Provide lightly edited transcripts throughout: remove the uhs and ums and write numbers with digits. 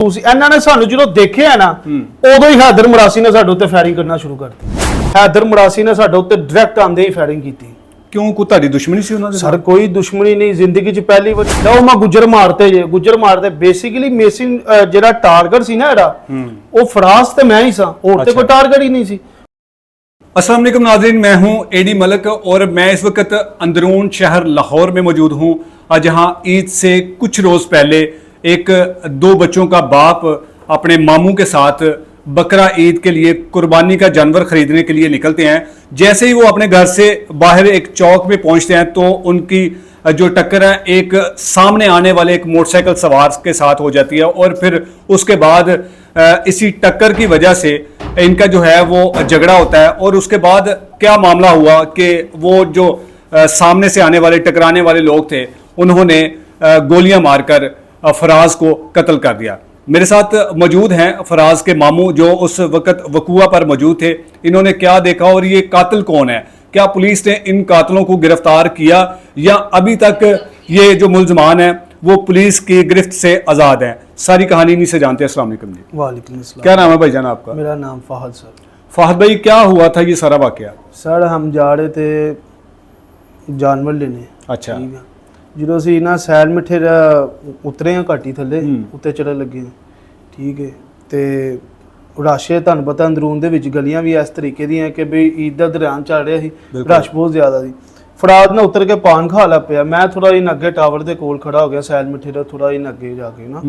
ਇਹਨਾਂ ਨੇ ਸਾਨੂੰ ਜਦੋਂ ਦੇਖਿਆ ਨਾ ਉਦੋਂ ਹੀ ਹੈਦਰ ਮਰਾਸੀ ਨੇ ਸਾਡੇ ਉੱਤੇ ਫਾਇਰਿੰਗ ਕਰਨਾ ਸ਼ੁਰੂ ਕਰਤੀ। ਹੈਦਰ ਮਰਾਸੀ ਨੇ ਸਾਡੇ ਉੱਤੇ ਡਾਇਰੈਕਟ ਆਂਦੇ ਹੀ ਫਾਇਰਿੰਗ ਕੀਤੀ। ਕਿਉਂ ਕੋਈ ਤੁਹਾਡੀ ਦੁਸ਼ਮਣੀ ਸੀ ਉਹਨਾਂ ਦੇ ਸਰ ਕੋਈ ਦੁਸ਼ਮਣੀ ਨਹੀਂ, ਜ਼ਿੰਦਗੀ 'ਚ ਪਹਿਲੀ ਵਾਰ ਲਓ ਮੈਂ ਗੁੱਜਰ ਮਾਰਤੇ ਬੇਸਿਕਲੀ ਮੇਸਿਨ ਜਿਹੜਾ ਟਾਰਗੇਟ ਸੀ ਨਾ ਇਹਦਾ ਉਹ ਫਰਾਜ਼ ਤੇ ਮੈਂ ਹੀ ਸਾਂ, ਹੋਰ ਤੇ ਕੋਈ ਟਾਰਗੇਟ ਹੀ ਨਹੀਂ ਸੀ। अस्सलाम वालेकुम नाज़रीन, मैं हूं एडी मलिक और मैं इस वक्त अंदरून शहर लाहौर में मौजूद हूं। जहां ईद से कुछ रोज़ पहले एक 2 बच्चों का बाप अपने मामू के साथ बकरा ईद के लिए कुर्बानी का जानवर खरीदने के लिए निकलते हैं। जैसे ही वो अपने घर से बाहर एक चौक में पहुंचते हैं तो उनकी जो टक्कर है एक सामने आने वाले एक मोटरसाइकिल सवार के साथ हो जाती है और फिर उसके बाद इसी टक्कर की वजह से इनका जो है वो झगड़ा होता है। और उसके बाद क्या मामला हुआ कि वो जो सामने से आने वाले टकराने वाले लोग थे उन्होंने गोलियां मारकर फराज को कत्ल कर दिया। मेरे साथ मौजूद हैं फराज के मामू जो उस वक्त वकूआ पर मौजूद थे। इन्होंने क्या देखा और ये कातिल कौन है, क्या पुलिस ने इन कातिलों को गिरफ्तार किया या अभी तक ये जो मुलजमान है वो पुलिस की गिरफ्त से आज़ाद हैं। सारी कहानी इन्हीं से जानते हैं। अस्सलाम वालेकुम जी। वालेकुम अस्सलाम। क्या नाम है भाईजान आपका? मेरा नाम फाहद सर। फाहद भाई, क्या हुआ था ये सारा वाकया? सर हम जा रहे थे जानवर लेने। अच्छा। ठीक है, ਜਦੋਂ ਅਸੀਂ ਨਾ ਸੈਲ ਮਿੱਠੇ ਉਤਰੇ ਆ ਘਾਟੀ ਥੱਲੇ ਉੱਤੇ ਚੜਨ ਲੱਗੇ। ਠੀਕ ਹੈ, ਤੇ ਰਸ਼ ਤੁਹਾਨੂੰ ਪਤਾ ਅੰਦਰੂਨ ਦੇ ਵਿੱਚ ਗਲੀਆਂ ਵੀ ਇਸ ਤਰੀਕੇ ਦੀਆਂ ਕਿ ਵੀ ਈਦ ਦਾ ਦੌਰਾਨ ਚੱਲ ਰਿਹਾ ਸੀ, ਰਸ਼ ਬਹੁਤ ਜ਼ਿਆਦਾ ਸੀ। ਫਰਾਦ ਨਾ ਉਤਰ ਕੇ ਪਾਨ ਖਾ ਲਾ ਪਿਆ। ਮੈਂ ਥੋੜਾ ਜਿਹਾ ਅੱਗੇ ਟਾਵਰ ਦੇ ਕੋਲ ਖੜਾ ਹੋ ਗਿਆ ਸੈਲ ਮਿੱਠੇ ਦਾ, ਥੋੜਾ ਜਿਹਾ ਅੱਗੇ ਜਾ ਕੇ ਨਾ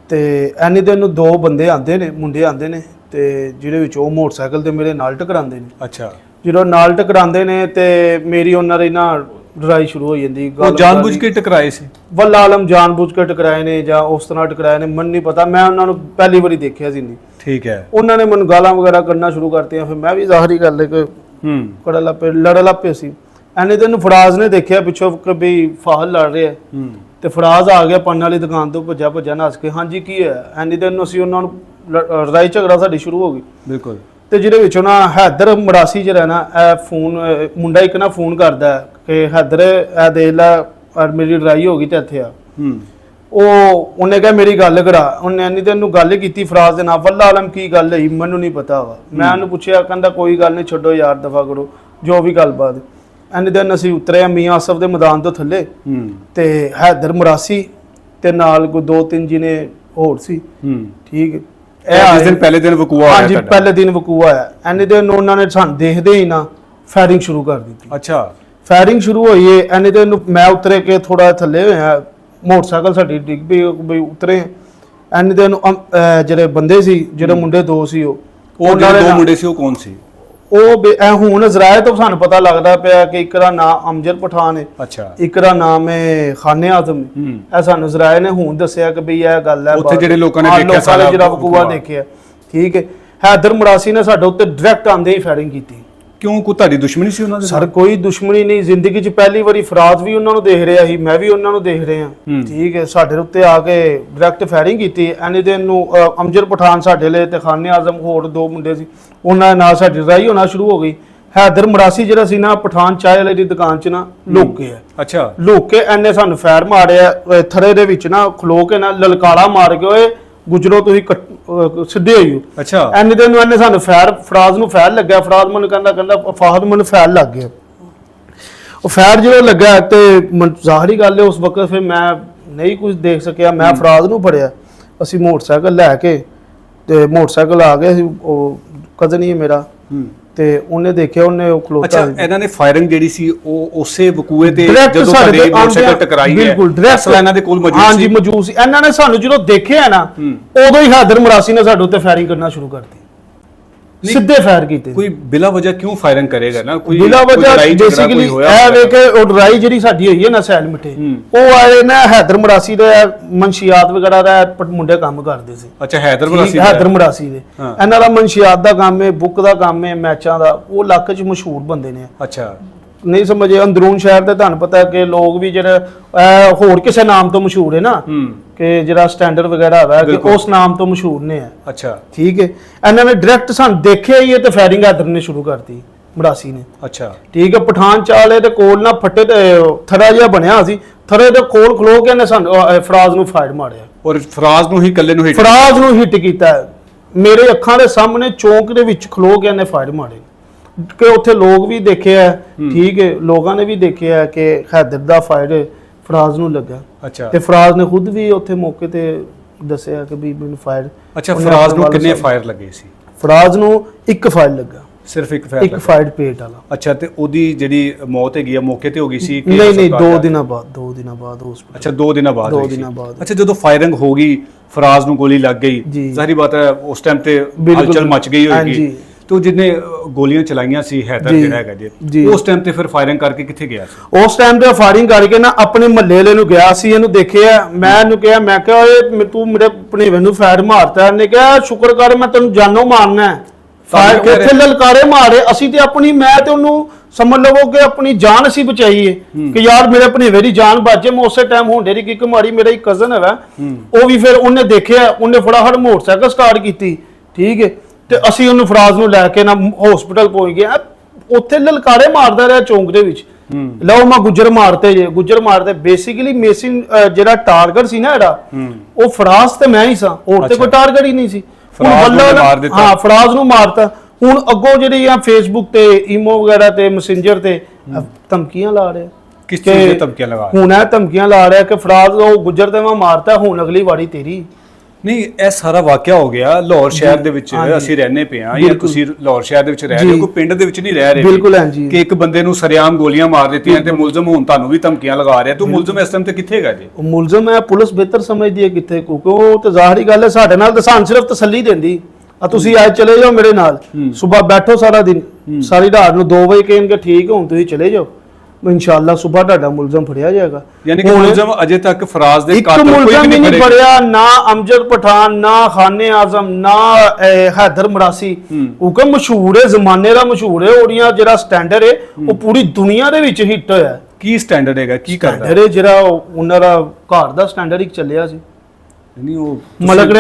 ਤੇ ਐਨੀ ਦਿਨ ਨੂੰ 2 ਬੰਦੇ ਆਂਦੇ ਨੇ, ਮੁੰਡੇ ਆਂਦੇ ਨੇ ਤੇ ਜਿਹਦੇ ਵਿੱਚ ਉਹ ਮੋਟਰਸਾਈਕਲ ਤੇ ਮੇਰੇ ਨਾਲ ਟਕਰਾਉਂਦੇ ਨੇ। ਅੱਛਾ। ਜਦੋਂ ਨਾਲ ਟਕਰਾਉਂਦੇ ਨੇ ਤੇ ਮੇਰੀ ਉਹਨਾਂ ਦੀ ਨਾ ਲੜਾਈ ਸ਼ੁਰੂ ਹੋ ਜਾਂਦੀ। ਉਹ ਜਾਣਬੁੱਝ ਕੇ ਟਕਰਾਏ ਸੀ? ਵੱਲਾ ਆਲਮ ਜਾਣਬੁੱਝ ਕੇ ਟਕਰਾਏ ਨੇ ਜਾਂ ਉਸ ਤਰ੍ਹਾਂ ਟਕਰਾਏ ਨੇ ਮੈਨੂੰ ਨਹੀਂ ਪਤਾ, ਮੈਂ ਉਹਨਾਂ ਨੂੰ ਪਹਿਲੀ ਵਾਰੀ ਦੇਖਿਆ ਸੀ ਨਹੀਂ। ਠੀਕ ਹੈ। ਉਹਨਾਂ ਨੇ ਮੈਨੂੰ ਗਾਲਾਂ ਵਗੈਰਾ ਕਰਨਾ ਸ਼ੁਰੂ ਕਰਤੀਆਂ। ਫਿਰ ਮੈਂ ਵੀ ਜ਼ਾਹਰੀ ਗੱਲ ਹੈ ਕਿ ਲੜ ਲੱਪੇ ਸੀ। ਐਨੇ ਦਿਨ ਫਰਾਜ਼ ਨੇ ਦੇਖਿਆ ਪਿੱਛੋਂ ਕਿ ਵੀ ਫਾਹਲ ਲੜ ਰਿਹਾ ਤੇ ਫਰਾਜ਼ ਆ ਗਿਆ ਪੰਨ ਵਾਲੀ ਦੁਕਾਨ ਤੋਂ ਭੱਜਾ ਨੱਸ ਕੇ, ਹਾਂਜੀ ਕੀ ਹੈ। ਐਨੇ ਦਿਨ ਅਸੀਂ ਉਹਨਾਂ ਨੂੰ ਲੜਾਈ ਝਗੜਾ ਸਾਡੀ ਸ਼ੁਰੂ ਹੋ ਗਈ। ਬਿਲਕੁਲ। ਤੇ ਜਿਹਦੇ ਵਿੱਚੋਂ ਨਾ ਹੈਦਰ ਮਰਾਸੀ ਜਿਹੜਾ ਨਾ ਇਹ ਫੋਨ ਮੁੰਡਾ ਇੱਕ ਨਾ ਫੋਨ ਕਰਦਾ ਕਿ ਹੈਦਰ ਇਹ ਦੇਖ ਲੈ ਮੇਰੀ ਲੜਾਈ ਹੋ ਗਈ ਤੇ ਇੱਥੇ ਆ। ਉਹਨੇ ਕਿਹਾ ਮੇਰੀ ਗੱਲ ਕਰਾ। ਉਹਨੇ ਐਨੀ ਦਿਨ ਨੂੰ ਗੱਲ ਕੀਤੀ ਫਰਾਜ਼ ਦੇ ਨਾਲ। ਵੱਲਾ ਆਲਮ ਕੀ ਗੱਲ ਹੈ ਮੈਨੂੰ ਨਹੀਂ ਪਤਾ ਵਾ। ਮੈਂ ਉਹਨੂੰ ਪੁੱਛਿਆ, ਕਹਿੰਦਾ ਕੋਈ ਗੱਲ ਨਹੀਂ ਛੱਡੋ ਯਾਰ, ਦਫਾ ਕਰੋ ਜੋ ਵੀ ਗੱਲਬਾਤ। ਐਨੀ ਦਿਨ ਅਸੀਂ ਉਤਰੇ ਆ ਮੀਆਂ ਆਸਫ ਦੇ ਮੈਦਾਨ ਤੋਂ ਥੱਲੇ ਤੇ ਹੈਦਰ ਮਰਾਸੀ ਤੇ ਨਾਲ ਕੋਈ 2-3 ਜਿਹਨੇ ਹੋਰ ਸੀ। ਠੀਕ ਹੈ, ਜਿਸ ਦਿਨ ਪਹਿਲੇ ਦਿਨ ਵਕੂਆ ਹੋਇਆ? ਹਾਂਜੀ, ਪਹਿਲੇ ਦਿਨ ਵਕੂਆ ਹੋਇਆ। ਐਨੀ ਦਿਨ ਉਹਨਾਂ ਨੇ ਸਾਨੂੰ ਦੇਖਦੇ ਹੀ ਨਾ ਫਾਇਰਿੰਗ ਸ਼ੁਰੂ ਕਰ ਦਿੱਤੀ। ਅੱਛਾ। ਫਾਇਰਿੰਗ ਸ਼ੁਰੂ ਹੋਈ ਹੈ। ਐਨੀ ਦਿਨ ਨੂੰ ਮੈਂ ਉਤਰੇ ਕੇ ਥੋੜਾ ਥੱਲੇ ਹੋਇਆ, ਮੋਟਰਸਾਈਕਲ ਸਾਡੀ ਡਿੱਗ ਪਈ ਉਤਰੇ। ਐਨੀ ਦਿਨ ਨੂੰ ਜਿਹੜੇ ਬੰਦੇ ਸੀ, ਜਿਹੜੇ ਮੁੰਡੇ 2 ਸੀ, ਉਹ ਜਿਹੜੇ 2 ਮੁੰਡੇ ਸੀ ਉਹ ਕੌਣ ਸੀ? ਉਹ ਹੁਣ ਇਜ਼ਰਾਇਲ ਤੋਂ ਸਾਨੂੰ ਪਤਾ ਲੱਗਦਾ ਪਿਆ ਕਿ ਇੱਕ ਦਾ ਨਾਮ ਅਮਜਦ ਪਠਾਨ ਹੈ। ਅੱਛਾ। ਇੱਕ ਦਾ ਨਾਮ ਹੈ ਖਾਨੇ ਆਜ਼ਮ। ਇਹ ਸਾਨੂੰ ਇਜ਼ਰਾਇਲ ਨੇ ਹੁਣ ਦੱਸਿਆ ਕਿ ਬਈ ਇਹ ਗੱਲ ਹੈ। ਉੱਥੇ ਜਿਹੜੇ ਲੋਕਾਂ ਨੇ ਦੇਖਿਆ ਸਾਰਾ ਜਿਹੜਾ ਵਕੂਆ ਦੇਖਿਆ। ਠੀਕ ਹੈ, ਹੈਦਰ ਮਰਾਸੀ ਨੇ ਸਾਡੇ ਉੱਤੇ ਡਾਇਰੈਕਟ ਆਂਦੇ ਹੀ ਫਾਇਰਿੰਗ ਕੀਤੀ। ਕਿਉਂ ਕੋਈ ਤੁਹਾਡੀ ਦੁਸ਼ਮਣੀ ਸੀ ਉਹਨਾਂ ਦੇ? ਸਰ ਕੋਈ ਦੁਸ਼ਮਣੀ ਨਹੀਂ, ਜ਼ਿੰਦਗੀ 'ਚ ਪਹਿਲੀ ਵਾਰੀ ਫਰਾਜ਼ ਵੀ ਉਹਨਾਂ ਨੂੰ ਦੇਖ ਰਿਹਾ ਸੀ, ਮੈਂ ਵੀ ਉਹਨਾਂ ਨੂੰ ਦੇਖ ਰਿਹਾ। ਠੀਕ ਹੈ, ਸਾਡੇ ਉੱਤੇ ਆ ਕੇ ਡਾਇਰੈਕਟ ਫਾਇਰਿੰਗ ਕੀਤੀ। ਐਨੇ ਦਿਨ ਨੂੰ ਅਮਜਦ ਪਠਾਨ ਸਾਡੇ ਲਈ ਤੇ ਖਾਨੇ ਆਜ਼ਮ ਹੋਰ 2 ਮੁੰਡੇ ਸੀ, ਉਹਨਾਂ ਨਾਲ ਸਾਡੀ ਲੜਾਈ ਹੋਣਾ ਸ਼ੁਰੂ ਹੋ ਗਈ। ਹੈਦਰ ਮਰਾਸੀ ਜਿਹੜਾ ਸੀ ਨਾ ਪਠਾਨ ਚਾਹ ਵਾਲੇ ਦੀ ਦੁਕਾਨ 'ਚ ਨਾ ਲੁੱਕ ਗਿਆ। ਅੱਛਾ। ਲੁੱਕ ਕੇ ਐਨੇ ਸਾਨੂੰ ਫਾਇਰ ਮਾਰਿਆ ਥਰੇ ਦੇ ਵਿੱਚ ਨਾ ਖਲੋ ਕੇ ਨਾ ਲਲਕਾਰਾ ਮਾਰ ਕੇ, ਓਏ ਗੁਜਰੋ ਤੁਸੀਂ ਸਿੱਧੇ ਹੋਈਓ। ਅੱਛਾ। ਐਨੇ ਦਿਨ ਨੂੰ ਐਨੇ ਸਾਨੂੰ ਫਰਾਜ਼ ਨੂੰ ਫਾਇਰ ਲੱਗਿਆ। ਫਰਾਜ਼ ਮੈਨੂੰ ਕਹਿੰਦਾ ਫਾਹਦ ਮੈਨੂੰ ਫਾਇਰ ਲੱਗ ਗਿਆ। ਉਹ ਫਾਇਰ ਜਦੋਂ ਲੱਗਾ ਤੇ ਜ਼ਾਹਰੀ ਗੱਲ ਹੈ ਉਸ ਵਕਤ ਫਿਰ ਮੈਂ ਨਹੀਂ ਕੁਝ ਦੇਖ ਸਕਿਆ। ਮੈਂ ਫਰਾਜ਼ ਨੂੰ ਫੜਿਆ, ਅਸੀਂ ਮੋਟਰਸਾਈਕਲ ਲੈ ਕੇ ਤੇ ਮੋਟਰਸਾਈਕਲ ਆ ਗਏ ਸੀ। ਉਹ ਕਜ਼ਨ ਹੀ ਮੇਰਾ ਤੇ ਉਹਨੇ ਦੇਖਿਆ, ਉਹਨੇ ਉਹ ਖਲੋਤਾ। ਅੱਛਾ, ਇਹਨਾਂ ਨੇ ਫਾਇਰਿੰਗ ਜਿਹੜੀ ਸੀ ਉਹ ਉਸੇ ਵਕੂਏ ਤੇ ਜਦੋਂ ਸਾਡੇ ਮੋਟਰਸਾਈਕਲ ਟਕਰਾਈ ਹੈ ਅਸਲਾ ਇਹਨਾਂ ਦੇ ਕੋਲ ਮੌਜੂਦ ਸੀ? ਹਾਂਜੀ ਮੌਜੂਦ ਸੀ। ਇਹਨਾਂ ਨੇ ਸਾਨੂੰ ਜਦੋਂ ਦੇਖਿਆ ਨਾ ਉਦੋਂ ਹੀ ਹੈਦਰ ਮਰਾਸੀ ਨੇ ਸਾਡੇ ਉੱਤੇ ਫਾਇਰਿੰਗ ਕਰਨਾ ਸ਼ੁਰੂ ਕਰਤੀ, ਸਿੱਧੇ ਫਾਇਰ ਕੀਤੇ। ਕੋਈ ਬਿਲਾ ਵਜ੍ਹਾ ਕਿਉਂ ਫਾਇਰਿੰਗ ਕਰੇਗਾ ਨਾ? ਕੋਈ ਬਿਲਾ ਵਜ੍ਹਾ ਬੇਸਿਕਲੀ ਇਹ ਵੇਖ ਕੇ ਉਹ ਲੜਾਈ ਜਿਹੜੀ ਸਾਡੀ ਹੋਈ ਹੈ ਨਾ ਸੈਲ ਮਿੱਠੇ, ਉਹ ਆਏ ਨਾ ਹੈਦਰ ਮਰਾਸੀ ਦੇ ਮਨਸ਼ੀਆਤ ਵਗੈਰਾ ਦਾ ਮੁੰਡੇ ਕੰਮ ਕਰਦੇ ਸੀ। ਅੱਛਾ, ਹੈਦਰ ਮਰਾਸੀ ਦੇ ਇਹਨਾਂ ਦਾ ਮਨਸ਼ੀਆਤ ਦਾ ਕੰਮ ਹੈ, ਬੁੱਕ ਦਾ ਕੰਮ ਹੈ, ਮੈਚਾਂ ਦਾ। ਉਹ ਇਲਾਕੇ 'ਚ ਮਸ਼ਹੂਰ ਬੰਦੇ ਨੇ। ਅੱਛਾ। ਨਹੀਂ ਸਮਝੇ ਅੰਦਰੂਨ ਸ਼ਹਿਰ ਦੇ ਤੁਹਾਨੂੰ ਪਤਾ ਕਿ ਲੋਕ ਵੀ ਜਿਹੜੇ ਹੋਰ ਕਿਸੇ ਨਾਮ ਤੋਂ ਮਸ਼ਹੂਰ ਹੈ ਨਾ ਕਿ ਜਿਹੜਾ ਸਟੈਂਡਰਡ ਵਗੈਰਾ ਹੈਗਾ ਕਿ ਉਸ ਨਾਮ ਤੋਂ ਮਸ਼ਹੂਰ ਨੇ। ਅੱਛਾ। ਠੀਕ ਹੈ, ਇਹਨਾਂ ਨੇ ਡਾਇਰੈਕਟ ਸਾਨੂੰ ਦੇਖਿਆ ਹੀ ਤੇ ਫਾਇਰਿੰਗ ਹੈਦਰ ਨੇ ਸ਼ੁਰੂ ਕਰਤੀ ਮਰਾਸੀ ਨੇ। ਅੱਛਾ। ਠੀਕ ਹੈ, ਪਠਾਨ ਚਾਲੇ ਦੇ ਕੋਲ ਨਾ ਫੱਟੇ ਤੇ ਥਰਾ ਜਿਹਾ ਬਣਿਆ ਸੀ, ਥਰੇ ਦੇ ਕੋਲ ਖਲੋ ਕੇ ਇਹਨੇ ਸਾਨੂੰ ਫਰਾਜ਼ ਨੂੰ ਫਾਇਰ ਮਾਰਿਆ। ਔਰ ਫਰਾਜ਼ ਨੂੰ ਹੀ ਇਕੱਲੇ ਨੂੰ ਹਿੱਟ ਫਰਾਜ਼ ਨੂੰ ਹਿੱਟ ਕੀਤਾ ਹੈ। ਮੇਰੇ ਅੱਖਾਂ ਦੇ ਸਾਹਮਣੇ ਚੌਂਕ ਦੇ ਵਿੱਚ ਖਲੋ ਕੇ ਇਹਨੇ ਫਾਇਰ ਮਾਰੇ ਕਿ ਉੱਥੇ ਲੋਕ ਵੀ ਦੇਖਿਆ, ਠੀਕ ਹੈ, ਲੋਕਾਂ ਨੇ ਵੀ ਦੇਖਿਆ ਕਿ ਹੈਦਰ ਦਾ ਫਾਇਰ ਫਰਾਜ਼ ਨੂੰ ਲੱਗਾ। ਅੱਛਾ, ਤੇ ਫਰਾਜ਼ ਨੇ ਖੁਦ ਵੀ ਉੱਥੇ ਮੌਕੇ ਤੇ ਦੱਸਿਆ ਕਿ ਵੀ ਮੈਨੂੰ ਫਾਇਰ। ਅੱਛਾ, ਫਰਾਜ਼ ਨੂੰ ਕਿੰਨੇ ਫਾਇਰ ਲੱਗੇ ਸੀ? ਫਰਾਜ਼ ਨੂੰ ਇੱਕ ਫਾਇਰ ਲੱਗਾ, ਸਿਰਫ ਇੱਕ ਫਾਇਰ ਪੇਟ ਵਾਲਾ। ਅੱਛਾ, ਤੇ ਉਹਦੀ ਜਿਹੜੀ ਮੌਤ ਹੈਗੀ ਆ ਮੌਕੇ ਤੇ ਹੋ ਗਈ ਸੀ ਕਿ ਨਹੀਂ 2 ਦਿਨਾਂ ਬਾਅਦ ਹਸਪੀਟਲ। ਅੱਛਾ, 2 ਦਿਨਾਂ ਬਾਅਦ 2 ਹੋਈ ਸੀ। ਦਿਨਾਂ ਬਾਅਦ। ਅੱਛਾ, ਜਦੋਂ ਫਾਇਰਿੰਗ ਹੋ ਗਈ, ਫਰਾਜ਼ ਨੂੰ ਗੋਲੀ ਲੱਗ ਗਈ, ਜ਼ਾਹਿਰ ਬਾਤ ਹੈ ਉਸ ਟਾਈਮ ਤੇ ਹਲਚਲ ਮਚ ਗਈ ਹੋਏਗੀ। तो जिन्ने गोलियां चलाइयां सी हैदर ਜਿਹੜਾ ਹੈਗਾ ਜੀ ਉਸ ਟਾਈਮ ਤੇ ਫਿਰ ਫਾਇਰਿੰਗ ਕਰਕੇ ਕਿੱਥੇ ਗਿਆ ਸੀ? ਉਸ ਟਾਈਮ ਤੇ ਫਾਇਰਿੰਗ ਕਰਕੇ ਨਾ ਆਪਣੇ ਮਹੱਲੇ ਵਾਲੇ ਨੂੰ ਗਿਆ ਸੀ, ਇਹਨੂੰ ਦੇਖਿਆ, ਮੈਂ ਇਹਨੂੰ ਕਿਹਾ, ਮੈਂ ਕਿਹਾ ਓਏ ਤੂੰ ਮੇਰੇ ਭਣੇਵੇਂ ਨੂੰ ਫਾਇਰ ਮਾਰਤਾ। ਇਹਨੇ ਕਿਹਾ ਸ਼ੁਕਰ ਕਰ ਮੈਂ ਤੈਨੂੰ ਜਾਨੋਂ ਮਾਰਨਾ ਹੈ। ਫਾਇਰ ਕਿੱਥੇ ਲਲਕਾਰੇ ਮਾਰੇ ਅਸੀਂ ਤੇ ਆਪਣੀ, ਮੈਂ ਤੇ ਉਹਨੂੰ ਸਮਝ ਲਵੋ ਕਿ ਆਪਣੀ ਜਾਨ ਅਸੀਂ ਬਚਾਈਏ ਕਿ ਯਾਰ ਮੇਰੇ ਭਣੇਵੇਂ ਦੀ ਜਾਨ ਬਚੇ। ਮੈਂ ਉਸੇ ਟਾਈਮ ਹੁੰਡੇ ਦੀ ਕਿੱਕ ਮਾਰੀ। ਮੇਰਾ ਇੱਕ ਕਜ਼ਨ ਹੈਗਾ, ਉਹ ਵੀ ਫਿਰ ਉਹਨੇ ਦੇਖਿਆ, ਉਹਨੇ ਫਟਾਫਟ ਮੋਟਰਸਾਈਕਲ ਸਟਾਰਟ ਕੀਤੀ, ਠੀਕ ਹੈ, ਤੇ ਅਸੀਂ ਉਹਨੂੰ ਫਰਾਜ਼ ਨੂੰ ਲੈ ਕੇ ਨਾ ਹਸਪੀਟਲ ਪਹੁੰਚ ਗਏ। ਉੱਥੇ ਲਲਕਾਰੇ ਮਾਰਦਾ ਰਿਹਾ ਚੌਂਕ ਦੇ ਵਿੱਚ, ਲਓ ਮੈਂ ਗੁੱਜਰ ਮਾਰਤੇ ਜੇ, ਗੁੱਜਰ ਮਾਰਦੇ। ਬੇਸਿਕਲੀ ਮੇਸਿਨ ਜਿਹੜਾ ਟਾਰਗੇਟ ਸੀ ਨਾ ਇਹਦਾ, ਉਹ ਫਰਾਜ਼ ਤੇ ਮੈਂ ਹੀ ਸਾਂ, ਹੋਰ ਤੇ ਕੋਈ ਟਾਰਗੇਟ ਹੀ ਨਹੀਂ ਸੀ। ਹਾਂ, ਫਰਾਜ਼ ਨੂੰ ਮਾਰਤਾ। ਹੁਣ ਅੱਗੋਂ ਜਿਹੜੀ ਆ ਫੇਸਬੁੱਕ ਤੇ, ਈਮੋ ਵਗੈਰਾ ਤੇ, ਮੈਸੇਂਜਰ ਤੇ ਧਮਕੀਆਂ ਲਾ ਰਿਹਾ। ਕਿਸ ਚੀਜ਼ ਦੀਆਂ ਧਮਕੀਆਂ ਲਗਾ ਰਿਹਾ? ਹੁਣ ਇਹ ਧਮਕੀਆਂ ਲਾ ਰਿਹਾ ਕਿ ਫਰਾਜ਼ ਉਹ ਗੁੱਜਰ ਤੇ ਮੈਂ ਮਾਰਤਾ, ਹੁਣ ਅਗਲੀ ਵਾਰੀ ਤੇਰੀ। ਨਹੀਂ, ਇਹ ਸਾਰਾ ਵਾਕਿਆ ਹੋ ਗਿਆ ਲਾਹੌਰ ਸ਼ਹਿਰ ਦੇ ਵਿੱਚ ਅਸੀਂ ਰਹਿੰਦੇ ਪਏ ਹਾਂ, ਜਾਂ ਤੁਸੀਂ ਲਾਹੌਰ ਸ਼ਹਿਰ ਦੇ ਵਿੱਚ ਰਹਿ ਰਹੇ ਹੋ, ਕੋਈ ਪਿੰਡ ਦੇ ਵਿੱਚ ਨਹੀਂ ਰਹਿ ਰਹੇ। ਬਿਲਕੁਲ ਹੈ ਜੀ। ਕਿ ਇੱਕ ਬੰਦੇ ਨੂੰ ਸਰਿਆਮ ਗੋਲੀਆਂ ਮਾਰ ਦਿੱਤੀਆਂ ਤੇ ਮੁਲਜ਼ਮ ਹੁਣ ਤੁਹਾਨੂੰ ਵੀ ਧਮਕੀਆਂ ਲਗਾ ਰਿਹਾ। ਤੂੰ ਮੁਲਜ਼ਮ ਇਸ ਟਾਈਮ ਤੇ ਕਿੱਥੇ ਹੈਗਾ ਜੀ? ਮੁਲਜ਼ਮ ਹੈ, ਪੁਲਿਸ ਬਿਹਤਰ ਸਮਝਦੀ ਹੈ ਕਿੱਥੇ, ਕਿਉਂਕਿ ਉਹ ਤਾਂ ਜ਼ਾਹਰੀ ਗੱਲ ਹੈ ਸਾਡੇ ਨਾਲ ਤਾਂ ਸਾਨੂੰ ਸਿਰਫ ਤਸੱਲੀ ਦਿੰਦੀ ਆ, ਤੁਸੀਂ ਅੱਜ ਚਲੇ ਜਾਓ ਮੇਰੇ ਨਾਲ, ਸਵੇਰ ਬੈਠੋ ਸਾਰਾ ਦਿਨ, ਸਾਰੀ ਰਾਤ ਨੂੰ 2 ਵਜੇ ਕਹਿਣਗੇ ਠੀਕ ਹੁਣ ਤੁਸੀਂ ਚਲੇ ਜਾਓ, ਇਨਸ਼ਾਅੱਲਾ ਸਵੇਰ ਤੁਹਾਡਾ ਮੁਲਜ਼ਮ ਫੜਿਆ ਜਾਏਗਾ। ਯਾਨੀ ਕਿ ਮੁਲਜ਼ਮ ਅਜੇ ਤੱਕ ਫਰਾਜ਼ ਦੇ ਕਾਤਲ ਕੋਈ ਵੀ ਨਹੀਂ ਫੜਿਆ, ਨਾ ਅਮਜਦ ਪਠਾਨ, ਨਾ ਖਾਨੇ ਆਜ਼ਮ, ਨਾ ਹੈਦਰ ਮਰਾਸੀ। ਕਿਉਂਕਿ ਮਸ਼ਹੂਰ ਹੈ, ਜ਼ਮਾਨੇ ਦਾ ਮਸ਼ਹੂਰ ਹੈ, ਉਹਦੀਆਂ ਜਿਹੜਾ ਸਟੈਂਡਰਡ ਹੈ ਉਹ ਪੂਰੀ ਦੁਨੀਆ ਦੇ ਵਿੱਚ ਹਿੱਟ ਹੋਇਆ। ਕੀ ਸਟੈਂਡਰਡ ਹੈਗਾ, ਕੀ ਕਰਦਾ ਹੈ? ਜਿਹੜਾ ਉਹਨਾਂ ਦਾ ਘਰ ਦਾ ਸਟੈਂਡਰਡ ਇੱਕ ਚੱਲਿਆ ਸੀ, ਨਹੀਂ ਉਹ ਮਲਕ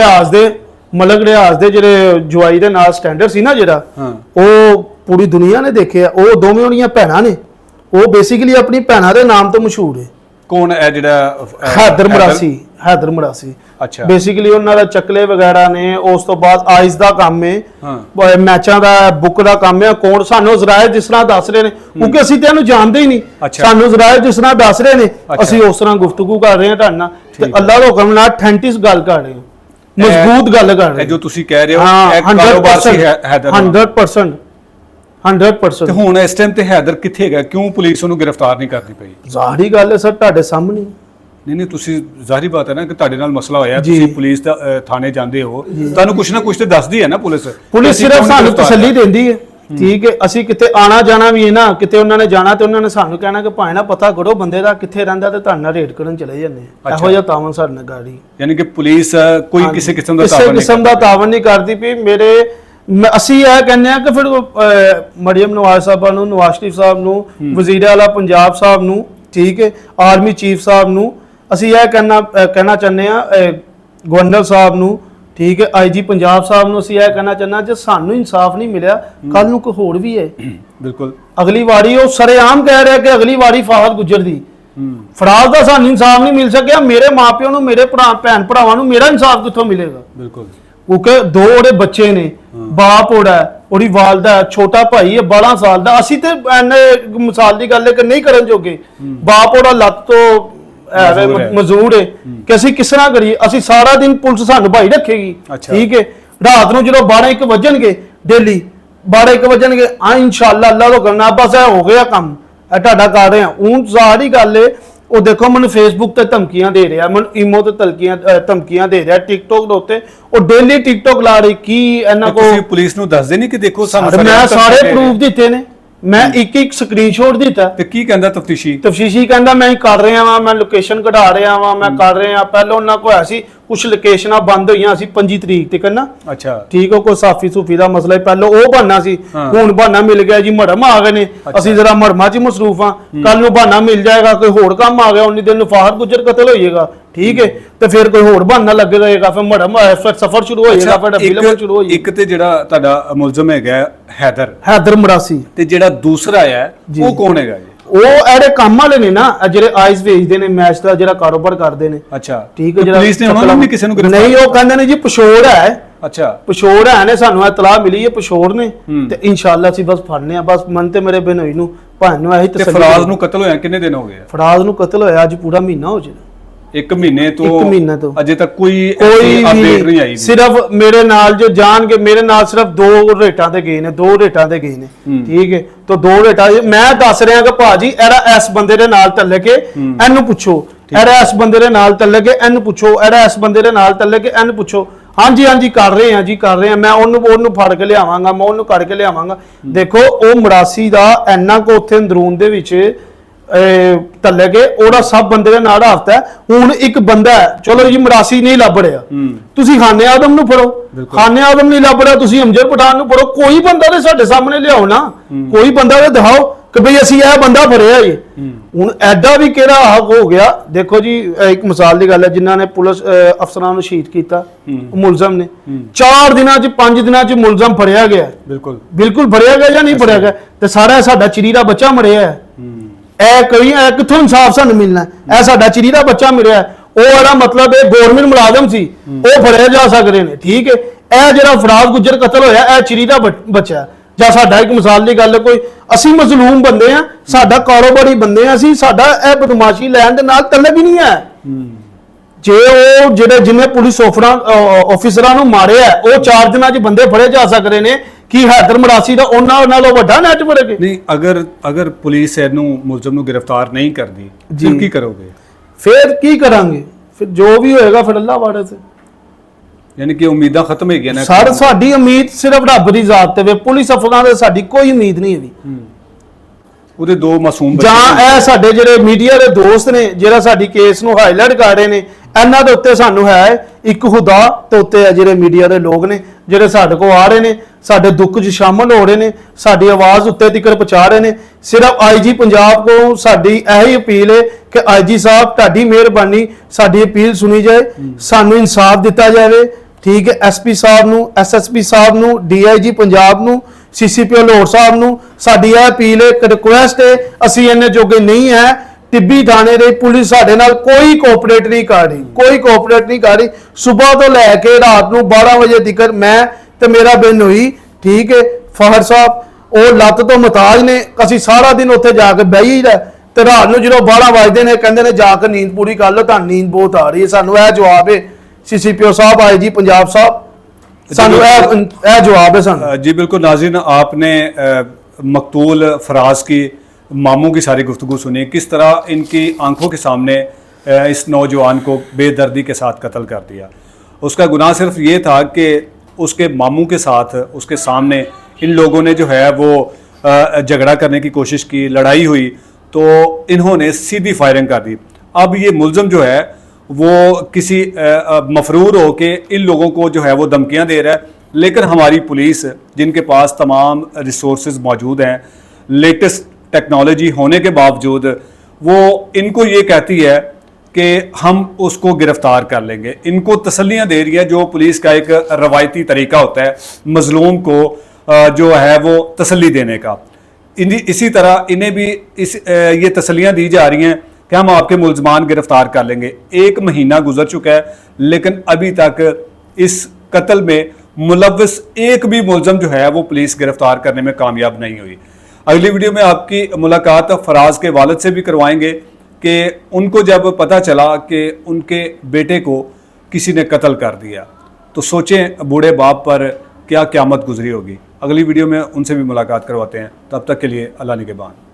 ਰਿਆਜ਼ ਦੇ ਜਿਹੜੇ ਜਵਾਈ ਦੇ ਨਾਲ ਸਟੈਂਡਰਡ ਸੀ ਨਾ ਜਿਹੜਾ, ਉਹ ਪੂਰੀ ਦੁਨੀਆ ਨੇ ਦੇਖਿਆ। ਉਹ ਦੋਵੇਂ ਉਹਦੀਆਂ ਭੈਣਾਂ ਨੇ, ਉਹ ਬੇਸਿਕਲੀ ਆਪਣੀ ਭੈਣਾਂ ਦੇ ਨਾਮ ਤੋਂ ਮਸ਼ਹੂਰ ਹੈ। ਕੌਣ ਹੈ? ਜਿਹੜਾ ਹੈਦਰ ਮਰਾਸੀ। ਅੱਛਾ, ਬੇਸਿਕਲੀ ਉਹਨਾਂ ਦਾ ਚੱਕਲੇ ਵਗੈਰਾ ਨੇ। ਉਸ ਤੋਂ ਬਾਅਦ ਆਈਸ ਦਾ ਕੰਮ ਹੈ, ਮੈਚਾਂ ਦਾ, ਬੁੱਕ ਦਾ ਕੰਮ ਹੈ। ਕੌਣ ਸਾਨੂੰ ਜ਼ਰਾਇਰ ਜਿਸ ਤਰ੍ਹਾਂ ਦੱਸ ਰਹੇ ਨੇ, ਕਿਉਂਕਿ ਅਸੀਂ ਤੇ ਇਹਨੂੰ ਜਾਣਦੇ ਹੀ ਨਹੀਂ, ਸਾਨੂੰ ਜ਼ਰਾਇਰ ਜਿਸ ਤਰ੍ਹਾਂ ਦੱਸ ਰਹੇ ਨੇ ਅਸੀਂ ਉਸ ਤਰ੍ਹਾਂ ਗੁਫ਼ਤਗੂ ਕਰ ਰਹੇ ਹਾਂ ਤੁਹਾਡੇ ਨਾਲ, ਤੇ ਅੱਲਾਹ ਦੇ ਹੁਕਮ ਨਾਲ ਅਥੈਂਟਿਕ ਗੱਲ ਕਰ ਰਹੇ ਹਾਂ, ਮਜ਼ਬੂਤ ਗੱਲ ਕਰ ਰਹੇ ਹਾਂ। ਜੋ ਤੁਸੀਂ ਕਹਿ ਰਹੇ ਹੋ ਇੱਕ ਕਾਰੋਬਾਰ ਸੀ ਹੈਦਰ 100%। ਤੇ ਹੁਣ ਇਸ ਟਾਈਮ ਤੇ ਹੈਦਰ ਕਿੱਥੇ ਹੈਗਾ? ਕਿਉਂ ਪੁਲਿਸ ਉਹਨੂੰ ਗ੍ਰਿਫਤਾਰ ਨਹੀਂ ਕਰਦੀ ਪਈ? ਜ਼ਾਹਰੀ ਗੱਲ ਹੈ ਸਰ, ਤੁਹਾਡੇ ਸਾਹਮਣੇ। ਨਹੀਂ, ਤੁਸੀਂ ਜ਼ਾਹਰੀ ਬਾਤ ਹੈ ਨਾ ਕਿ ਤੁਹਾਡੇ ਨਾਲ ਮਸਲਾ ਹੋਇਆ, ਤੁਸੀਂ ਪੁਲਿਸ ਦਾ ਥਾਣੇ ਜਾਂਦੇ ਹੋ, ਤੁਹਾਨੂੰ ਕੁਛ ਨਾ ਕੁਛ ਤੇ ਦੱਸਦੀ ਹੈ ਨਾ ਪੁਲਿਸ ਸਿਰਫ ਸਾਨੂੰ ਤਸੱਲੀ ਦਿੰਦੀ ਹੈ, ਠੀਕ ਹੈ। ਅਸੀਂ ਕਿਤੇ ਆਣਾ ਜਾਣਾ ਵੀ ਹੈ ਨਾ, ਕਿਤੇ ਉਹਨਾਂ ਨੇ ਜਾਣਾ ਤੇ ਉਹਨਾਂ ਨੇ ਸਾਨੂੰ ਕਹਿਣਾ ਕਿ ਭਾਵੇਂ ਨਾ ਪਤਾ ਕਰੋ ਬੰਦੇ ਦਾ ਕਿੱਥੇ ਰਹਿੰਦਾ ਤੇ ਤੁਹਾਡੇ ਨਾਲ ਰੇਡ ਕਰਨ ਚਲੇ ਜਾਂਦੇ ਆ। ਇਹੋ ਜਿਹਾ ਤਾਵਨ ਸਾਡੇ ਨਾਲ ਗਾੜੀ, ਯਾਨੀ ਕਿ ਪੁਲਿਸ ਕੋਈ ਕਿਸੇ ਕਿਸਮ ਦਾ ਤਾਵਨ ਨਹੀਂ ਕਰਦੀ ਪਈ। ਅਸੀਂ ਇਹ ਕਹਿੰਦੇ ਆ ਕਿ ਫਿਰ ਮਰੀਮ ਨਵਾਜ਼ ਸਾਹਿਬਾਂ ਨੂੰ, ਨਵਾਜ਼ ਸ਼ਰੀਫ ਸਾਹਿਬ ਨੂੰ, ਵਜ਼ੀਰ ਆਲਾ ਪੰਜਾਬ ਸਾਹਿਬ ਨੂੰ, ਠੀਕ ਹੈ, ਆਰਮੀ ਚੀਫ ਸਾਹਿਬ ਨੂੰ ਅਸੀਂ ਇਹ ਕਹਿਣਾ ਚਾਹੁੰਦੇ ਆ, ਗਵਰਨਰ ਸਾਹਿਬ ਨੂੰ, ਠੀਕ ਹੈ, ਆਈਜੀ ਪੰਜਾਬ ਸਾਹਿਬ ਨੂੰ ਅਸੀਂ ਇਹ ਕਹਿਣਾ ਚਾਹੁੰਦੇ, ਜੇ ਸਾਨੂੰ ਇਨਸਾਫ ਨਹੀਂ ਮਿਲਿਆ ਕੱਲ ਨੂੰ ਕੋਈ ਹੋਰ ਵੀ ਹੈ। ਬਿਲਕੁਲ, ਅਗਲੀ ਵਾਰੀ ਉਹ ਸਰੇਆਮ ਕਹਿ ਰਿਹਾ ਕਿ ਅਗਲੀ ਵਾਰੀ ਫਾਹਦ ਗੁੱਜਰ ਦੀ, ਫਰਾਜ਼ ਦਾ ਸਾਨੂੰ ਇਨਸਾਫ ਨਹੀਂ ਮਿਲ ਸਕਿਆ, ਮੇਰੇ ਮਾਪਿਆਂ ਨੂੰ, ਮੇਰੇ ਭੈਣ ਭਰਾਵਾਂ ਨੂੰ ਮੇਰਾ ਇਨਸਾਫ ਕਿੱਥੋਂ ਮਿਲੇਗਾ? ਬਿਲਕੁਲ, ਕਿਉਂਕਿ 2 ਉਹਦੇ ਬੱਚੇ ਨੇ, ਬਾਪ ਉਹਦੀ ਵਾਲਦਾ, ਛੋਟਾ ਭਾਈ ਹੈ 12 ਸਾਲ ਦਾ। ਅਸੀਂ ਤੇ ਮਿਸਾਲ ਦੀ ਗੱਲ ਹੈ ਕਿ ਨਹੀਂ ਕਰਨ ਜੋਗੇ, ਬਾਪ ਉਹਦਾ ਲੱਤ ਤੋਂ ਮਜ਼ਦੂਰ ਹੈ ਕਿ ਅਸੀਂ ਕਿਸ ਤਰ੍ਹਾਂ ਕਰੀਏ? ਅਸੀਂ ਸਾਰਾ ਦਿਨ ਪੁਲਿਸ ਸਾਨੂੰ ਭਾਈ ਰੱਖੇਗੀ, ਠੀਕ ਹੈ। ਰਾਤ ਨੂੰ ਜਦੋਂ 12-1 ਵਜਣਗੇ, ਡੇਲੀ 12-1 ਵਜਣਗੇ, ਇਨਸ਼ਾਅੱਲਾ ਅੱਲਾਹ ਤੋਂ ਕਰਨਾ ਬਸ ਇਹ ਹੋ ਗਿਆ ਕੰਮ, ਇਹ ਤੁਹਾਡਾ ਕਰ ਰਹੇ ਹਾਂ। ਹੁਣ ਸਾਰੀ ਗੱਲ ਹੈ, ਉਹ ਦੇਖੋ ਮੈਨੂੰ ਫੇਸਬੁੱਕ ਤੇ ਧਮਕੀਆਂ ਦੇ ਰਿਹਾ, ਮੈਨੂੰ ਈਮੋ ਤੇ ਧਮਕੀਆਂ ਦੇ ਰਿਹਾ, ਟਿਕਟੋਕ ਦੇ ਉੱਤੇ ਉਹ ਡੇਲੀ ਟਿਕਟੋਕ ਲਾ ਰਹੀ। ਕੀ ਇਹਨਾਂ ਕੋਲ ਤੁਸੀਂ ਪੁਲਿਸ ਨੂੰ ਦੱਸਦੇ ਨਹੀਂ ਕਿ ਦੇਖੋ ਸਾਨੂੰ? ਮੈਂ ਸਾਰੇ ਪ੍ਰੂਫ ਦਿੱਤੇ ਨੇ, ਮੈਂ ਇੱਕ ਸਕਰੀਨਸ਼ਾਟ ਦਿੱਤਾ। ਤੇ ਕੀ ਕਹਿੰਦਾ ਤਫਤੀਸ਼ੀ ਕਹਿੰਦਾ ਮੈਂ ਕਰ ਰਿਹਾ ਵਾਂ, ਮੈਂ ਲੋਕੇਸ਼ਨ ਕਢਾ ਰਿਹਾ ਵਾਂ, ਮੈਂ ਕਰ ਰਿਹਾ। ਪਹਿਲਾਂ ਉਹਨਾਂ ਕੋਲ ਸੀ ਕੁਝ ਲੋਕੇਸ਼ਨਾਂ ਬੰਦ ਹੋਈਆਂ ਸੀ 25 ਤਰੀਕ ਤੇ ਕਰਨਾ, ਅੱਛਾ, ਠੀਕ ਹੋ, ਕੋਈ ਸਾਫੀ ਸੂਫੀ ਦਾ ਮਸਲਾ ਹੈ, ਪਹਿਲਾਂ ਉਹ ਬਹਾਨਾ ਸੀ, ਹੁਣ ਬਹਾਨਾ ਮਿਲ ਗਿਆ ਜੀ, ਮੜਮ ਆ ਗਏ ਨੇ, ਅਸੀਂ ਜਰਾ ਮੜਮਾਂ 'ਚ ਮਸਰੂਫ ਆ, ਕੱਲ ਨੂੰ ਬਹਾਨਾ ਮਿਲ ਜਾਏਗਾ, ਕੋਈ ਹੋਰ ਕੰਮ ਆ ਗਿਆ, ਉਨੀ ਦਿਨ ਨੂੰ ਫਾਹਦ ਗੁੱਜਰ ਕਤਲ ਹੋਈਏਗਾ, ਠੀਕ ਹੈ, ਤੇ ਫਿਰ ਕੋਈ ਹੋਰ ਬਹਾਨਾ ਲੱਗ ਜਾਏਗਾ, ਫਿਰ ਮੜਮ ਸਫਰ ਸ਼ੁਰੂ ਹੋ ਜਾਏਗਾ, ਫਿਰ ਫਿਲਮ ਸ਼ੁਰੂ ਹੋ ਜਾਏਗੀ। ਇੱਕ ਤੇ ਜਿਹੜਾ ਤੁਹਾਡਾ ਮੁਲਜ਼ਮ ਹੈਗਾ ਹੈਦਰ ਮਰਾਸੀ, ਤੇ ਜਿਹੜਾ ਦੂਸਰਾ ਹੈ ਉਹ ਕੌਣ ਹੈਗਾ ਜੀ? ਉਹ ਇਹਦੇ ਕੰਮ ਵਾਲੇ ਨੇ ਨਾ, ਇਹ ਜਿਹੜੇ ਆਈਸ ਵੇਚਦੇ ਨੇ, ਮੈਚ ਦਾ ਜਿਹੜਾ ਕਾਰੋਬਾਰ ਕਰਦੇ ਨੇ। ਅੱਛਾ, ਠੀਕ ਹੈ। ਤੇ ਪੁਲਿਸ ਨੇ ਉਹਨਾਂ ਨੂੰ ਵੀ ਕਿਸੇ ਨੂੰ ਗ੍ਰਿਫਤਾਰ ਨਹੀਂ, ਉਹ ਕਹਿੰਦੇ ਨੇ ਜੀ ਪਿਸ਼ੋਰ ਹੈ। ਅੱਛਾ, ਪਿਸ਼ੋਰ ਹੈ ਨੇ, ਸਾਨੂੰ ਇਤਲਾਹ ਮਿਲੀ ਹੈ ਪਿਸ਼ੋਰ ਨੇ, ਤੇ ਇਨਸ਼ਾਅੱਲਾ ਅਸੀਂ ਬਸ ਫੜਨੇ ਆ। ਬਸ ਮਨ ਤੇ ਮੇਰੇ ਬਨੋਈ ਨੂੰ ਭਾਣ ਨੂੰ ਇਹੀ ਤੇ ਤਸੱਲੀ। ਫਰਾਜ਼ ਨੂੰ ਕਤਲ ਹੋਇਆ ਕਿੰਨੇ ਦਿਨ ਹੋ ਗਏ? ਫਰਾਜ਼ ਨੂੰ ਕਤਲ ਹੋਇਆ ਅੱਜ ਪੂਰਾ ਮਹੀਨਾ ਹੋ ਜਾਣਾ। 1 ਮਹੀਨੇ ਤੋਂ? 1 ਮਹੀਨੇ ਤੋਂ ਅਜੇ ਤੱਕ ਕੋਈ ਅਪਡੇਟ ਨਹੀਂ ਆਈ। ਸਿਰਫ ਮੇਰੇ ਨਾਲ ਜੋ ਜਾਣਗੇ, ਮੇਰੇ ਨਾਲ ਸਿਰਫ 2 ਰੇਟਾਂ ਤੇ ਗਏ ਨੇ, 2 ਰੇਟਾਂ ਤੇ ਗਏ ਨੇ। ਠੀਕ ਹੈ, ਤਾਂ 2 ਰੇਟਾਂ ਮੈਂ ਦੱਸ ਰਿਹਾ ਕਿ ਭਾਜੀ ਇਹਦਾ ਇਸ ਬੰਦੇ ਦੇ ਨਾਲ ਚੱਲ ਕੇ ਇਹਨੂੰ ਪੁੱਛੋ, ਇਹਦਾ ਇਸ ਬੰਦੇ ਦੇ ਨਾਲ ਚੱਲ ਕੇ ਇਹਨੂੰ ਪੁੱਛੋ, ਇਹਦਾ ਇਸ ਬੰਦੇ ਦੇ ਨਾਲ ਚੱਲ ਕੇ ਇਹਨੂੰ ਪੁੱਛੋ। ਹਾਂਜੀ ਹਾਂਜੀ ਕਰ ਰਹੇ ਆ ਜੀ, ਕਰ ਰਹੇ ਆ। ਮੈਂ ਉਹਨੂੰ ਫੜ ਕੇ ਲਿਆਵਾਂਗਾ, ਮੈਂ ਉਹਨੂੰ ਕੱਢ ਕੇ ਲਿਆਵਾਂਗਾ। ਦੇਖੋ ਉਹ ਮਰਾਸੀ ਦਾ ਇੰਨਾ ਕੋ ਉੱਥੇ ਅੰਦਰੂਨ ਦੇ ਵਿੱਚ ਤੱਲੇ ਕੇ ਉਹਦਾ ਸਭ ਬੰਦੇ ਦੇ ਨਾਲ ਹਫਤਾ ਹੈ। ਹੁਣ ਇੱਕ ਬੰਦਾ ਹੈ, ਚਲੋ ਜੀ ਮਰਾਸੀ ਨਹੀਂ ਲੱਭ ਰਿਹਾ, ਤੁਸੀਂ ਖਾਨੇ ਆਦਮ ਨੂੰ ਫੜੋ। ਖਾਨੇ ਆਦਮ ਨਹੀਂ ਲੱਭ ਰਿਹਾ, ਤੁਸੀਂ ਅਮਜਦ ਪਠਾਨ ਨੂੰ ਫੜੋ। ਕੋਈ ਬੰਦਾ ਤੇ ਸਾਡੇ ਸਾਹਮਣੇ ਲਿਆਓ ਨਾ, ਕੋਈ ਬੰਦਾ ਤੇ ਦਿਖਾਓ ਕਿ ਭਈ ਅਸੀਂ ਇਹ ਬੰਦਾ ਫੜਿਆ ਜੀ। ਹੁਣ ਐਡਾ ਵੀ ਕਿਹੜਾ ਹੱਕ ਹੋ ਗਿਆ। ਦੇਖੋ ਜੀ ਇੱਕ ਮਿਸਾਲ ਦੀ ਗੱਲ ਹੈ, ਜਿਨ੍ਹਾਂ ਨੇ ਪੁਲਿਸ ਅਫਸਰਾਂ ਨੂੰ ਸ਼ਹੀਦ ਕੀਤਾ ਮੁਲਜ਼ਮ ਨੇ, 4 ਦਿਨਾਂ 'ਚ 5 ਦਿਨਾਂ 'ਚ ਮੁਲਜ਼ਮ ਫੜਿਆ ਗਿਆ। ਬਿਲਕੁਲ ਫੜਿਆ ਗਿਆ ਜਾਂ ਨਹੀਂ ਫੜਿਆ ਗਿਆ? ਤੇ ਸਾਰਾ ਸਾਡਾ ਚਿਰੀ ਦਾ ਬੱਚਾ ਮਰਿਆ ਹੈ। ਇਹ ਕਿੱਥੋਂ ਇਨਸਾਫ ਸਾਨੂੰ ਮਿਲਣਾ? ਇਹ ਸਾਡਾ ਚਿਰੀ ਦਾ ਬੱਚਾ ਮਰਿਆ। ਉਹ ਇਹਦਾ ਮਤਲਬ ਇਹ ਗਵਰਨਮੈਂਟ ਮੁਲਾਜ਼ਮ ਸੀ, ਉਹ ਫੜੇ ਜਾ ਸਕਦੇ ਨੇ। ਠੀਕ ਹੈ, ਇਹ ਜਿਹੜਾ ਫਰਾਜ਼ ਗੁੱਜਰ ਕਤਲ ਹੋਇਆ ਇਹ ਚਿਰੀ ਦਾ ਬੱਚਾ। ਜਾਂ ਸਾਡਾ ਇੱਕ ਮਿਸਾਲ ਦੀ ਗੱਲ, ਕੋਈ ਅਸੀਂ ਮਜ਼ਲੂਮ ਬੰਦੇ ਆ, ਸਾਡਾ ਕਾਰੋਬਾਰੀ ਬੰਦੇ ਆ ਅਸੀਂ, ਸਾਡਾ ਇਹ ਬਦਮਾਸ਼ੀ ਲੈਣ ਦੇ ਨਾਲ ਤਲਬ ਹੀ ਨਹੀਂ ਹੈ। ਜੇ ਉਹ ਜਿਹਨੇ ਪੁਲਿਸ ਆਫੀਸਰਾਂ ਨੂੰ ਮਾਰਿਆ, ਉਹ 4 ਦਿਨਾਂ 'ਚ ਬੰਦੇ ਫੜੇ ਜਾ ਸਕਦੇ ਨੇ। ਕੀ ਹੈਦਰ ਮਰਾਸੀ ਦਾ ਉਹਨਾਂ ਨਾਲੋਂ ਵੱਡਾ ਨੈਟਵਰਕ ਹੈ? ਨਹੀਂ, ਅਗਰ ਪੁਲਿਸ ਇਹਨੂੰ ਮੁਲਜ਼ਮ ਨੂੰ ਗ੍ਰਿਫਤਾਰ ਨਹੀਂ ਕਰਦੀ ਫਿਰ ਕੀ ਕਰੋਗੇ? ਫਿਰ ਕੀ ਕਰਾਂਗੇ? ਫਿਰ ਜੋ ਵੀ ਹੋਏਗਾ ਫਿਰ ਅੱਲਾਹ ਵਾਰਿਸ ਹੈ। ਯਾਨੀ ਕਿ ਉਮੀਦਾਂ ਖਤਮ ਹੋ ਗਈਆਂ ਨੇ। ਸਾਡੀ ਉਮੀਦ ਸਿਰਫ ਰੱਬ ਦੀ ਜ਼ਾਤ ਤੇ ਵੇ, ਪੁਲਿਸ ਅਫਸਰਾਂ ਤੇ ਸਾਡੀ ਕੋਈ ਉਮੀਦ ਨਹੀਂ ਹੈਗੀ। ਉਹਦੇ 2 ਮਾਸੂਮ ਜਾਂ ਇਹ ਸਾਡੇ ਜਿਹੜੇ ਮੀਡੀਆ ਦੇ ਦੋਸਤ ਨੇ, ਜਿਹੜਾ ਸਾਡੀ ਕੇਸ ਨੂੰ ਹਾਈਲਾਈਟ ਕਰ ਰਹੇ ਨੇ, ਇਹਨਾਂ ਦੇ ਉੱਤੇ ਸਾਨੂੰ ਹੈ ਇੱਕ ਖੁਦਾ ਤੇ ਉੱਤੇ ਹੈ ਜਿਹੜੇ ਮੀਡੀਆ ਦੇ ਲੋਕ ਨੇ, ਜਿਹੜੇ ਸਾਡੇ ਕੋਲ ਆ ਰਹੇ ਨੇ, ਸਾਡੇ ਦੁੱਖ 'ਚ ਸ਼ਾਮਲ ਹੋ ਰਹੇ ਨੇ, ਸਾਡੀ ਆਵਾਜ਼ ਉੱਤੇ ਤੱਕ ਪਹੁੰਚਾ ਰਹੇ ਨੇ। ਸਿਰਫ ਆਈਜੀ ਪੰਜਾਬ ਕੋਲ ਸਾਡੀ ਇਹੀ ਅਪੀਲ ਹੈ ਕਿ ਆਈਜੀ ਸਾਹਿਬ ਤੁਹਾਡੀ ਮਿਹਰਬਾਨੀ, ਸਾਡੀ ਅਪੀਲ ਸੁਣੀ ਜਾਏ, ਸਾਨੂੰ ਇਨਸਾਫ ਦਿੱਤਾ ਜਾਵੇ। ਠੀਕ ਹੈ, ਐਸਪੀ ਸਾਹਿਬ ਨੂੰ, ਐਸਐਸਪੀ ਸਾਹਿਬ ਨੂੰ, ਡੀਆਈਜੀ ਪੰਜਾਬ ਨੂੰ, ਸੀਸੀਪੀ ਲਾਹੌਰ ਸਾਹਿਬ ਨੂੰ ਸਾਡੀ ਇਹ ਅਪੀਲ ਹੈ, ਇੱਕ ਰਿਕੁਐਸਟ ਹੈ। ਅਸੀਂ ਇੰਨੇ ਜੋਗੇ ਨਹੀਂ ਹੈ। ਟਿੱਬੀ ਥਾਣੇ ਦੇ ਪੁਲਿਸ ਸਾਡੇ ਨਾਲ ਕੋਈ ਕੋਆਪਰੇਟ ਨਹੀਂ ਕਰ ਰਹੀ, ਕੋਈ ਕੋਆਪਰੇਟ ਨਹੀਂ ਕਰ ਰਹੀ। ਸਵੇਰ ਤੋਂ ਲੈ ਕੇ ਰਾਤ ਨੂੰ 12 ਵਜੇ ਤੱਕ ਮੈਂ ਤੇ ਮੇਰਾ ਬਿਨ ਹੋਈ। ਠੀਕ ਹੈ, ਫਹਰ ਸਾਹਿਬ ਉਹ ਲੱਤ ਤੋਂ ਮੁਹਤਾਜ ਨੇ। ਅਸੀਂ ਸਾਰਾ ਦਿਨ ਉੱਥੇ ਜਾ ਕੇ ਬਹਿ ਜਾਈਦਾ, ਤੇ ਰਾਤ ਨੂੰ ਜਦੋਂ 12 ਵਜਦੇ ਨੇ ਕਹਿੰਦੇ ਨੇ ਜਾ ਕੇ ਨੀਂਦ ਪੂਰੀ ਕਰ ਲਓ, ਤੁਹਾਨੂੰ ਨੀਂਦ ਬਹੁਤ ਆ ਰਹੀ ਹੈ। ਸਾਨੂੰ ਇਹ ਜਵਾਬ ਹੈ सीसीपीओ साहब, आईजी पंजाब साहब, सानू ए जवाब है सानू। जी बिल्कुल नाज़रीन, आपने मकतूल फराज की मामों की सारी गुफ्तगू सुनी, किस तरह इनकी आंखों के सामने इस नौजवान को बेदर्दी के साथ कत्ल कर दिया। उसका गुनाह सिर्फ ये था कि उसके मामू के साथ उसके सामने इन लोगों ने जो है वो झगड़ा करने की कोशिश की, लड़ाई हुई तो इन्होंने सीधी फायरिंग कर दी। अब ये मुलज़म जो है वो किसी मफरूर हो के इन लोगों को जो है वो धमकियां दे रहा है, लेकिन हमारी पुलिस जिनके पास तमाम रिसोर्सेज मौजूद हैं, लेटेस्ट टेक्नोलॉजी होने के बावजूद वो इनको ये कहती है कि हम उसको गिरफ्तार कर लेंगे। इनको तसल्लियां दे रही है, जो पुलिस का एक रवायती तरीका होता है मजलूम को जो है वो तसल्ली देने का। इसी तरह इन्हें भी ये तसल्लियां दी जा रही हैं कि हम आपके मुलजमान गिरफ्तार कर लेंगे। 1 महीना गुजर चुका है, लेकिन अभी तक इस कत्ल में मुलव्वस एक भी मुलजम जो है वो पुलिस गिरफ्तार करने में कामयाब नहीं हुई। अगली वीडियो में आपकी मुलाकात फराज के वालिद से भी करवाएंगे कि उनको जब पता चला कि उनके बेटे को किसी ने कत्ल कर दिया तो सोचें बूढ़े बाप पर क्या क़यामत गुजरी होगी। अगली वीडियो में उनसे भी मुलाकात करवाते हैं। तब तक के लिए अल्लाह निगहबान।